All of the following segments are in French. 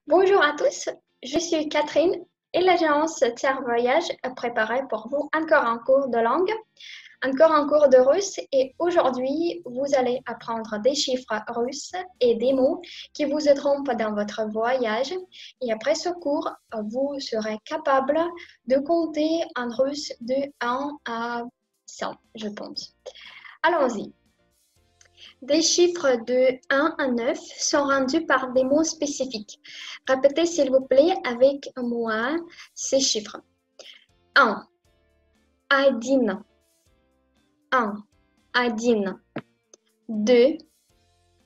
Bonjour à tous, je suis Catherine et l'agence Tiers Voyage a préparé pour vous encore un cours de langue, encore un cours de russe et aujourd'hui vous allez apprendre des chiffres russes et des mots qui vous aideront pendant votre voyage et après ce cours vous serez capable de compter en russe de 1 à 100, je pense. Allons-y. Des chiffres de 1 à 9 sont rendus par des mots spécifiques. Répétez s'il vous plaît avec moi ces chiffres. 1, один, 1, один. 2,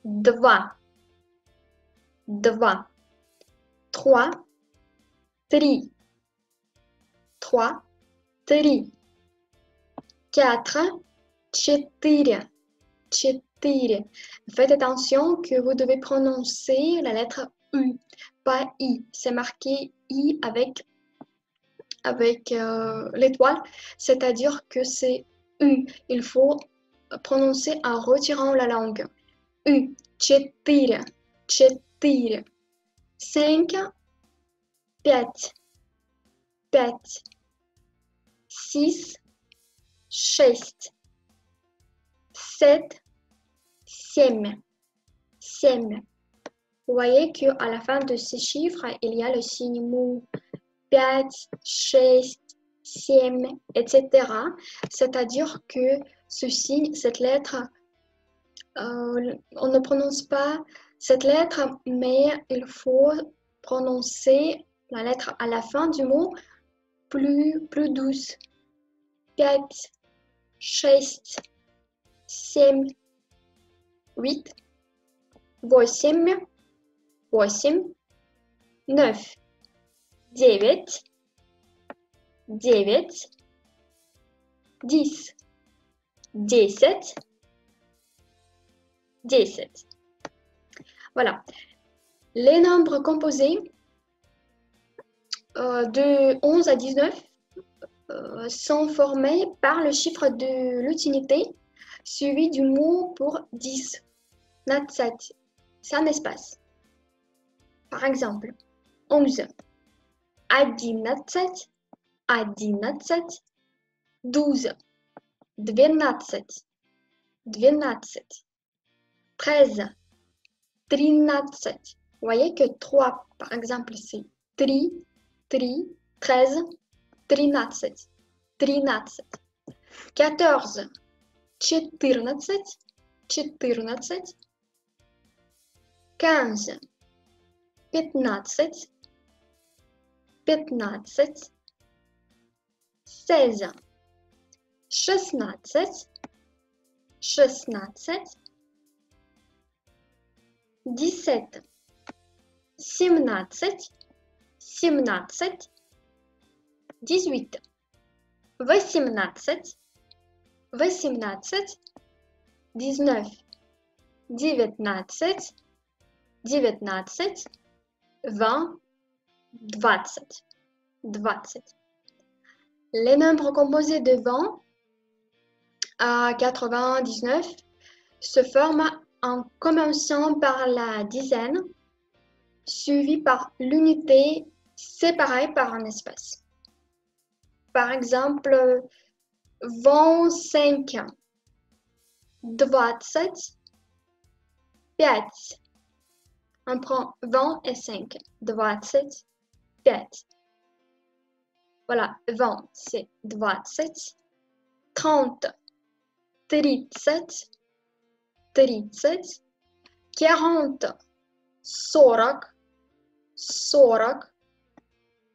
два, 2. 3, 3, 3, 3. 4, 4, 4. Faites attention que vous devez prononcer la lettre U, pas I. C'est marqué I avec l'étoile, c'est-à-dire que c'est U. Il faut prononcer en retirant la langue. U, 4, 4. 5, 5, 5. 6, 6. 7, 7, 7. Vous voyez qu'à la fin de ces chiffres, il y a le signe mou 5, 6, 7, etc. C'est-à-dire que ce signe, cette lettre, on ne prononce pas cette lettre, mais il faut prononcer la lettre à la fin du mot plus douce. 5, 6, 7, 8, 8, 8, 9, 9, 9, 10, 17, 17. Voilà. Les nombres composés de 11 à 19 sont formés par le chiffre de l'utilité suivi du mot pour 10. 17, sans espace. Par exemple, 11, 11, 11, 12, 12, 12, 13, 13. Vous voyez que 3, par exemple, c'est 3, 3, 13, 13, 13. 14, 14, 14. 15, 15, 15. 16, 16, 16. 17, 17, 17. 18, 18, 18. 19, 19, 19. 20, 20, 20. Les nombres composés de 20 à 99 se forment en commençant par la dizaine, suivi par l'unité séparée par un espace. Par exemple, 25, 25. On prend 20 et 5, 25. Voilà, 20, c'est 27. 30, 30, 30. 40, 40, 40.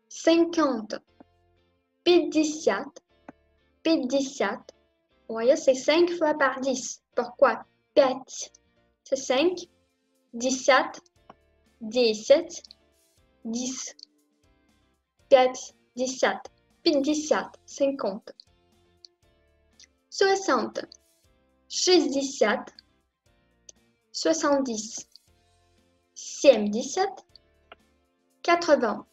50, 50, 50. Vous voyez, c'est 5 fois par 10. Pourquoi? 5, c'est 5. 17, 17, 10. 5, 17, 50, 50. 60, 60, 70, 70. 80,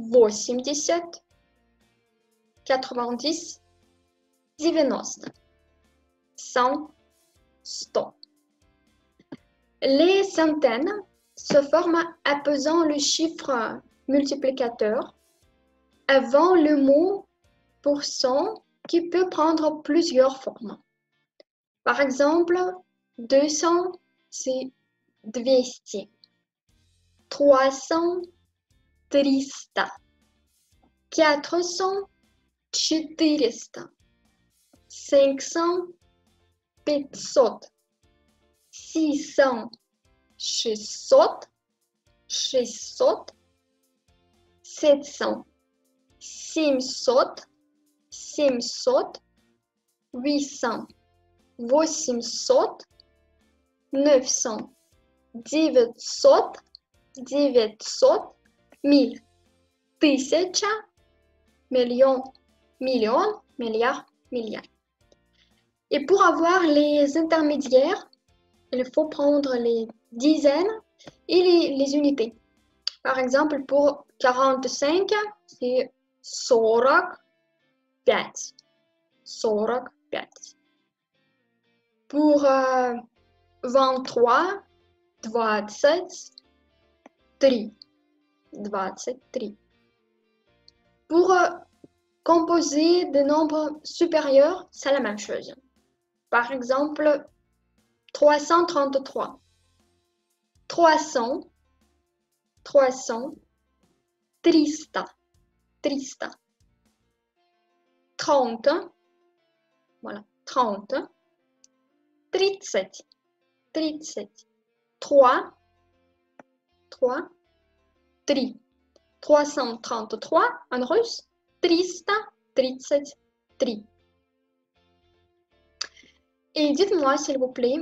80, 90, 90, 100, 100. Les centaines se forme en pesant le chiffre multiplicateur avant le mot pourcent qui peut prendre plusieurs formes. Par exemple, 200, c'est 200. 300, 300. 400, 400. 500, 500. 600, 600. 600. 700, 700. 700. 800, 800. 900, 900. 900. 1000, 1000. Million, million. Milliard, milliard. Et pour avoir les intermédiaires, il faut prendre les dizaines et les unités. Par exemple, pour 45, c'est 45. 45. Pour 23, 23. 23. Pour composer des nombres supérieurs, c'est la même chose. Par exemple, 333. 300. 300. 300. 300. 30. Voilà, 30. 37. 37. 3. 3. 3. 333 en russe. 333. Et dites-moi, s'il vous plaît,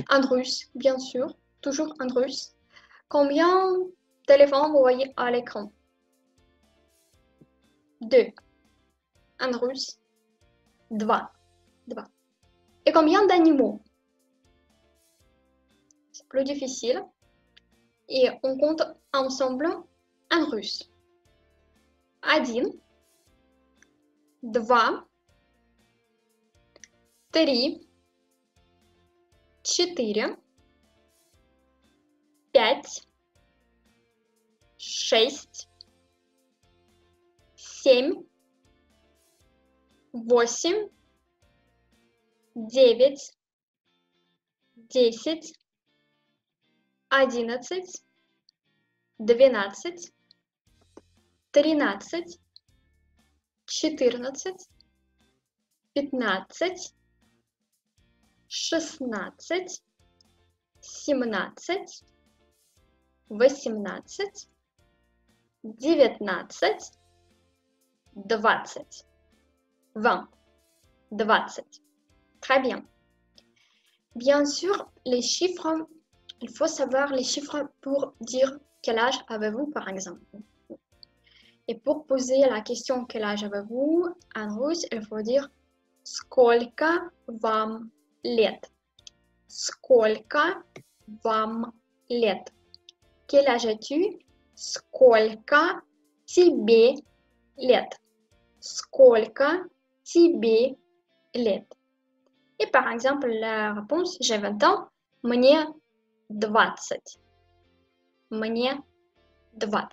en russe, bien sûr, toujours en russe, combien de téléphones vous voyez à l'écran? 2. En russe, 2. 2. Et combien d'animaux? C'est plus difficile. Et on compte ensemble en russe. 1, 2, 3, 4, 5, 6, 7, 8, 9, 10, 11, 12, 13, 14, 15, 16, 17, 18, 19, 20. 20. 20. Très bien. Bien sûr, les chiffres, il faut savoir les chiffres pour dire quel âge avez-vous, par exemple. Et pour poser la question quel âge avez-vous, en russe, il faut dire сколько вам лет. Сколько вам лет. Quel âge as-tu? Сколько тебе лет. Сколько тебе лет. Et par exemple, la réponse, j'ai 20 ans, мне 20. Мне 20.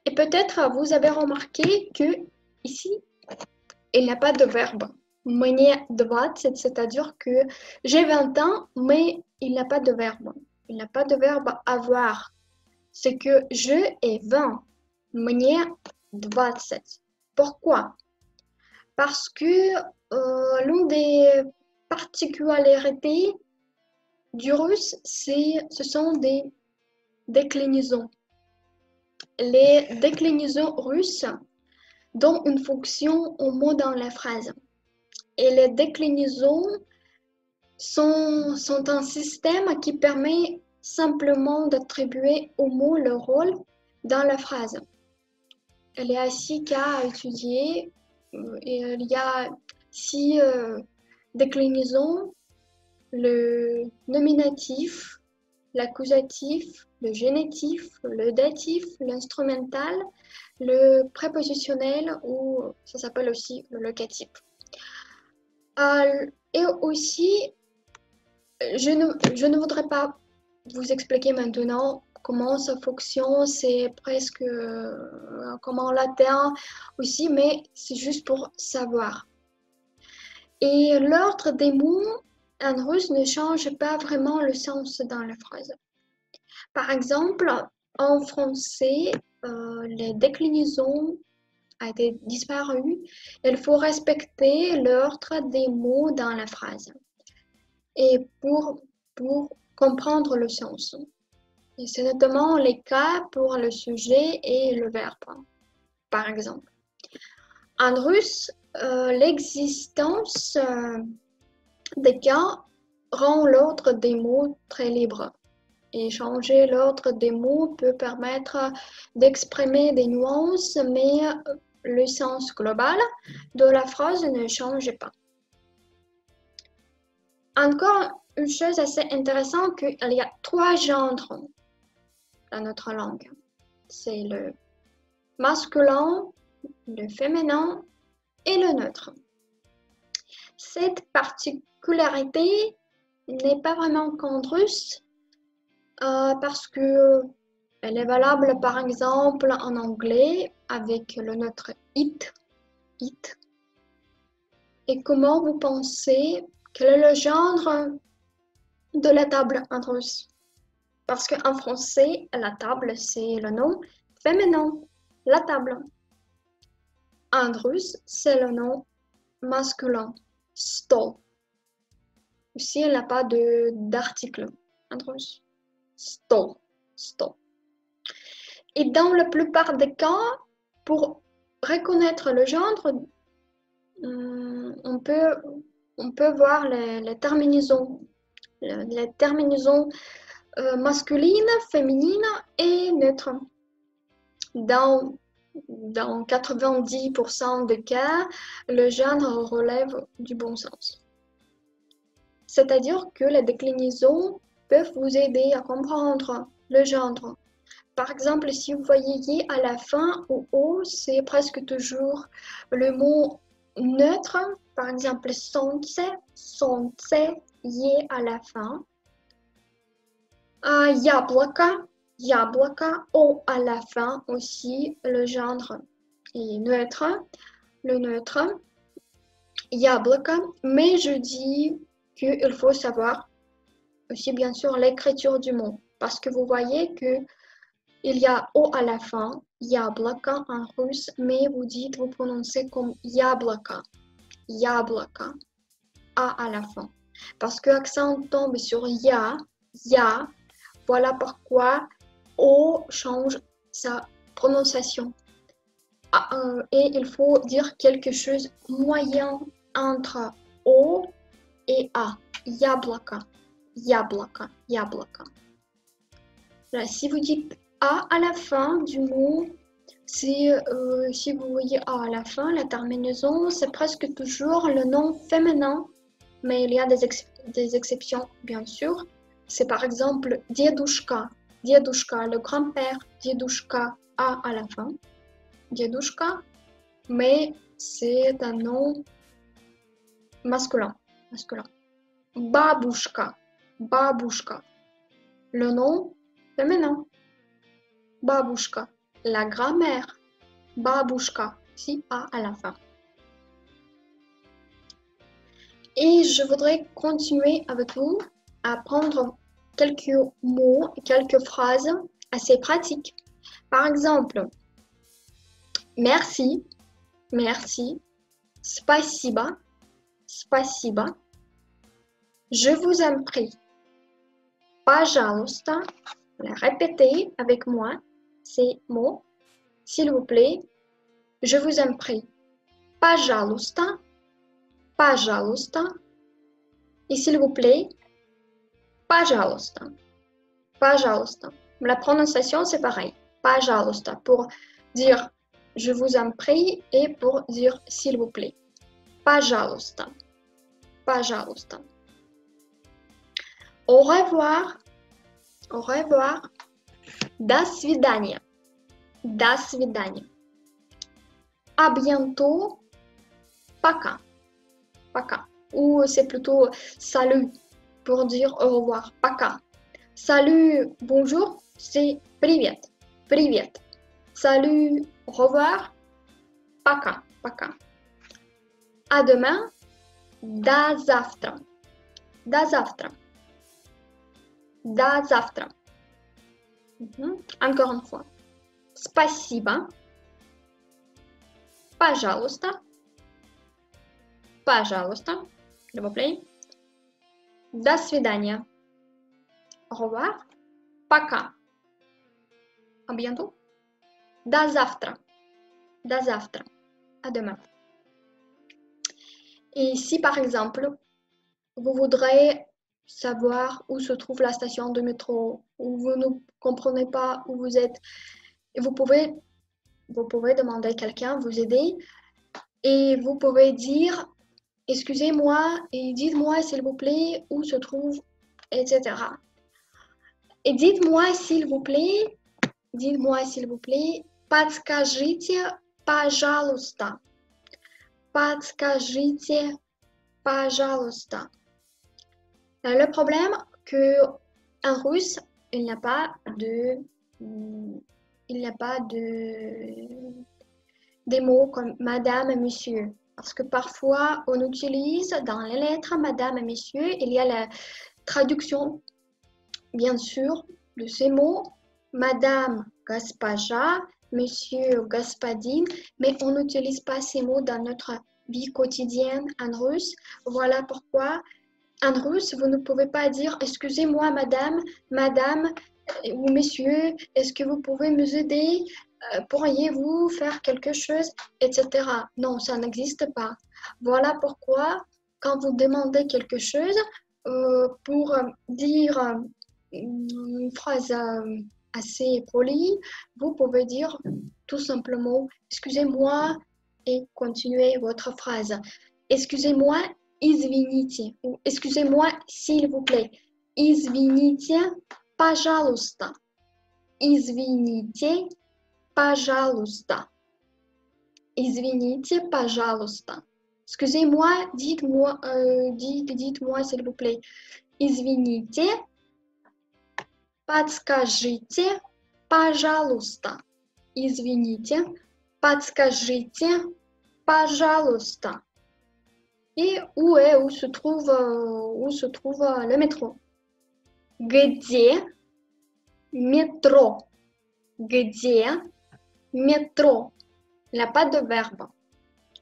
Et peut-être vous avez remarqué que ici, il n'y a pas de verbe. Мне 20, c'est-à-dire que j'ai 20 ans, mais il n'y a pas de verbe. Il n'y a pas de verbe avoir. C'est que je ai 20. Мне 20. Pourquoi? Parce que l'une des particularités du russe, ce sont des déclinaisons. Les déclinaisons russes donnent une fonction au mot dans la phrase. Et les déclinaisons sont un système qui permet simplement d'attribuer au mot le rôle dans la phrase. Il y a 6 cas à étudier. Il y a 6 déclinaisons: le nominatif, l'accusatif, le génitif, le datif, l'instrumental, le prépositionnel ou ça s'appelle aussi le locatif. Et aussi, je ne voudrais pas vous expliquer maintenant comment ça fonctionne. C'est presque comme en latin aussi, mais c'est juste pour savoir. Et l'ordre des mots en russe ne change pas vraiment le sens dans la phrase. Par exemple, en français, les déclinaisons a été disparu. Il faut respecter l'ordre des mots dans la phrase et pour comprendre le sens. Et c'est notamment le cas pour le sujet et le verbe, par exemple. En russe, l'existence des cas rend l'ordre des mots très libre. Et changer l'ordre des mots peut permettre d'exprimer des nuances, mais le sens global de la phrase ne change pas. Encore une chose assez intéressante, qu'il y a 3 genres dans notre langue. C'est le masculin, le féminin et le neutre. Cette particularité n'est pas vraiment qu'en russe, parce que elle est valable par exemple en anglais avec le neutre it. Et comment vous pensez quel est le genre de la table en russe? Parce qu'en français, la table c'est le nom féminin, la table. En russe, c'est le nom masculin, stol. Aussi, il n'y a pas d'article en russe. Stol. Et dans la plupart des cas, pour reconnaître le genre, on peut voir les terminaisons. Les terminaisons masculines, féminines et neutres. Dans 90% des cas, le genre relève du bon sens. C'est-à-dire que les déclinaisons peuvent vous aider à comprendre le genre. Par exemple, si vous voyez à la fin ou au, c'est presque toujours le mot neutre. Par exemple, sonce, y à la fin. Яблоко, o à la fin aussi, le genre est neutre, le neutre, яблоко, mais je dis qu'il faut savoir aussi bien sûr l'écriture du mot, parce que vous voyez que il y a o à la fin, яблоко en russe, mais vous prononcez comme яблоко, a à la fin, parce que l'accent tombe sur ya. Voilà pourquoi O change sa prononciation. Et il faut dire quelque chose moyen entre O et A. Яблоко. Là, si vous dites A à la fin du mot, si vous voyez A à la fin, la terminaison, c'est presque toujours le nom féminin, mais il y a des exceptions, bien sûr. C'est par exemple Diedushka, le grand-père, Diedushka, A à la fin, Diedushka, mais c'est un nom masculin. Babushka, le nom féminin, Babushka, la grand-mère, Babushka, si A à la fin. Et je voudrais continuer avec vous à apprendre quelques mots, quelques phrases assez pratiques. Par exemple, merci, спасибо, je vous en prie, пожалуйста, répétez avec moi ces mots, s'il vous plaît, je vous en prie, пожалуйста, et s'il vous plaît, пожалуйста. La prononciation, c'est pareil. Пожалуйста pour dire je vous en prie et pour dire s'il vous plaît. Пожалуйста. Au revoir. До свидания. À bientôt. Пока. Ou c'est plutôt salut pour dire au revoir. Пока. Salut, bonjour, c'est привет. Привет. Salut, au revoir. Пока. Пока. À demain. До завтра. До завтра. До завтра. Encore une fois. Спасибо. Пожалуйста. Пожалуйста. S'il vous plaît. До свидания. Au revoir. Пока. À bientôt. До завтра. До завтра. À demain. Et si par exemple, vous voudrez savoir où se trouve la station de métro, ou vous ne comprenez pas où vous êtes, vous pouvez demander à quelqu'un, vous aider, et vous pouvez dire, excusez-moi, et dites-moi s'il vous plaît où se trouve, etc. Et dites-moi s'il vous plaît, подскажите, пожалуйста. Подскажите, пожалуйста. Le problème qu'en russe, il n'y a pas des mots comme madame et monsieur. Parce que parfois, on utilise dans les lettres madame et monsieur, il y a la traduction, bien sûr, de ces mots, madame, госпожа, monsieur, господин, mais on n'utilise pas ces mots dans notre vie quotidienne en russe. Voilà pourquoi en russe, vous ne pouvez pas dire « Excusez-moi, madame, ou monsieur, est-ce que vous pouvez me aider? Pourriez-vous faire quelque chose ?» etc. Non, ça n'existe pas. Voilà pourquoi, quand vous demandez quelque chose, pour dire une phrase assez polie, vous pouvez dire tout simplement « Excusez-moi » et continuez votre phrase. « Excusez-moi, извините, ou excusez-moi, s'il vous plaît. Извините, пожалуйста. Извините, пожалуйста. Извините, пожалуйста. Excusez-moi, dites-moi, s'il vous plaît. Извините, подскажите, пожалуйста. Извините, подскажите, пожалуйста. Et où se trouve le métro? Где métro? Где métro? Il n'y a pas de verbe.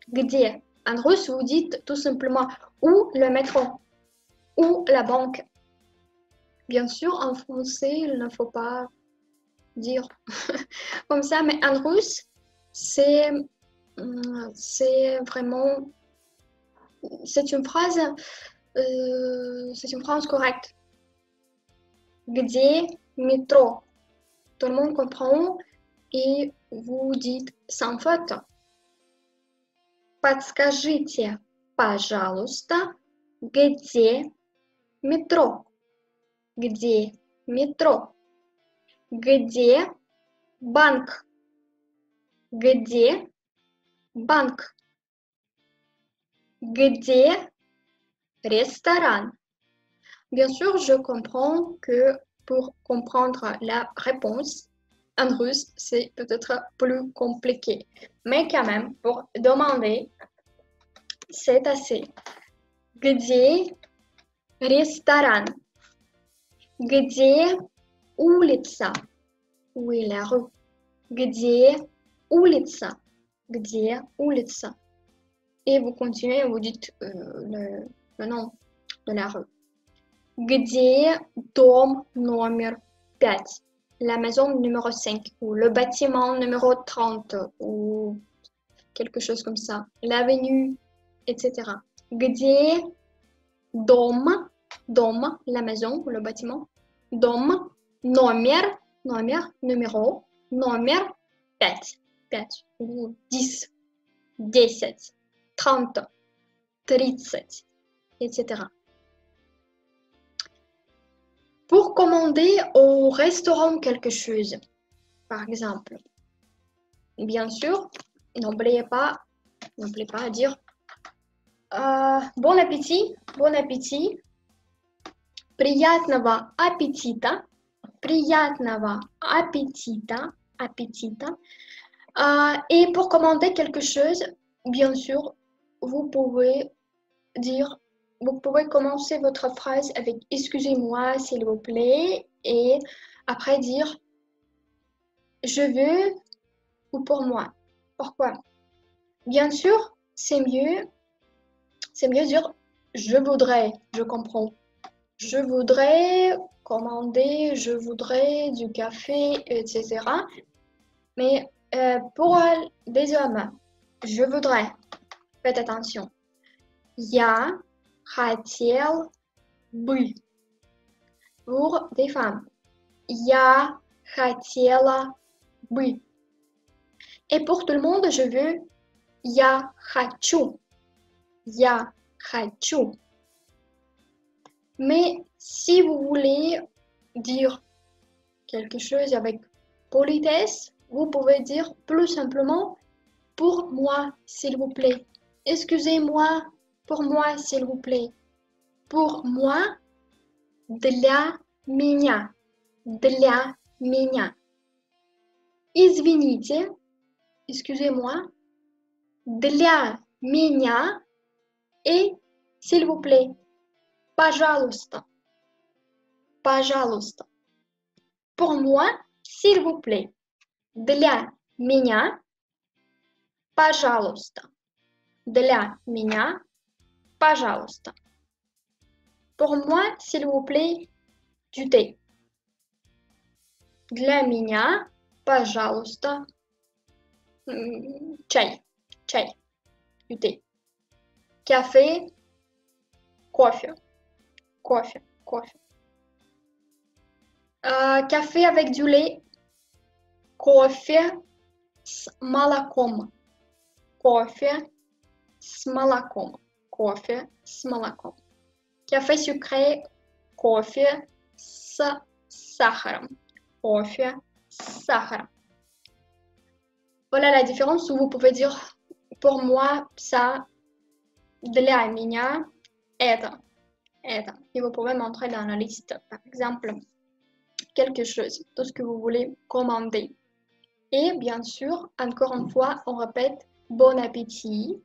Где? En russe, vous dites tout simplement où le métro? Où la banque? Bien sûr, en français, il ne faut pas dire comme ça, mais en russe, c'est vraiment... C'est une phrase correcte. Где métro? Tout le monde comprend et vous dites sans faute. Подскажите, пожалуйста, где métro? Где métro? Где банк? Где банк? Где restaurant? Bien sûr, je comprends que pour comprendre la réponse en russe, c'est peut-être plus compliqué. Mais quand même, pour demander, c'est assez. Где restaurant? Где улица? Où est la rue? Где улица? Где улица? Et vous continuez, vous dites le nom de la rue. Где дом номер 5? La maison numéro 5 ou le bâtiment numéro 30 ou quelque chose comme ça. L'avenue, etc. Где дом, la maison ou le bâtiment. Дом номер, numéro, номер 5. 5 ou 10, 10. 30, 30, etc. Pour commander au restaurant quelque chose, par exemple, bien sûr, n'oubliez pas à dire bon appétit, Приятного аппетита. Приятного appétita. Appétita. Et pour commander quelque chose, bien sûr, vous pouvez dire, vous pouvez commencer votre phrase avec excusez-moi, s'il vous plaît, et après dire je veux ou pour moi. Pourquoi? Bien sûr, c'est mieux dire je voudrais, je comprends. Je voudrais commander, je voudrais du café, etc. Mais pour des hommes, je voudrais, faites attention. Я хотел бы. Pour des femmes, я хотела бы. Et pour tout le monde, je veux я хочу. Я хочу. Mais si vous voulez dire quelque chose avec politesse, vous pouvez dire plus simplement pour moi, s'il vous plaît. Excusez-moi, pour moi, s'il vous plaît. Pour moi, для меня. Для меня. Извините, excusez-moi, для меня et s'il vous plaît. Пожалуйста. Пожалуйста. Pour moi, s'il vous plaît. Для меня. Пожалуйста. Для меня. Пожалуйста. Pour moi, s'il vous plaît, du thé. Для меня, пожалуйста, чай. Чай. Du thé. Café, кофе. Кофе. Кофе. Café avec du lait. Кофе с молоком. Кофе с молоком. Кофе с молоком. Café sucré. Кофе с сахаром. Кофе с сахаром. Voilà la différence où vous pouvez dire pour moi ça, для меня это. Et vous pouvez montrer dans la liste, par exemple, quelque chose, tout ce que vous voulez commander. Et bien sûr, encore une fois, on répète bon appétit.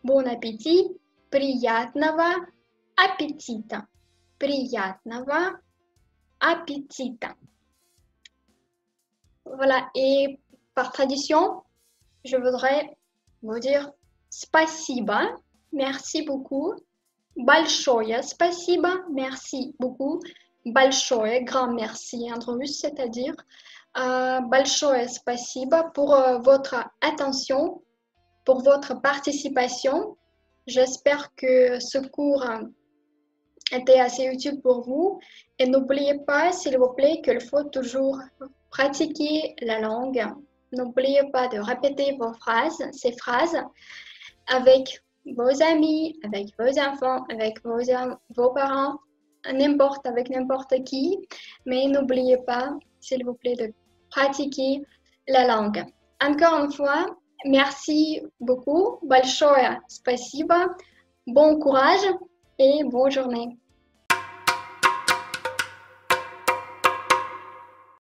Bon appétit. Приятного аппетита. Приятного аппетита. Voilà, et par tradition, je voudrais vous dire спасибо, merci beaucoup. Большое спасибо, merci beaucoup. Большое, grand merci en russe, c'est-à-dire большое спасибо pour votre attention, pour votre participation. J'espère que ce cours était assez utile pour vous. Et n'oubliez pas, s'il vous plaît, qu'il faut toujours pratiquer la langue. N'oubliez pas de répéter ces phrases avec vos amis, avec vos enfants, avec vos parents, avec n'importe qui. Mais n'oubliez pas, s'il vous plaît, de pratiquer la langue. Encore une fois, merci beaucoup. Большое спасибо. Bon courage et bonne journée.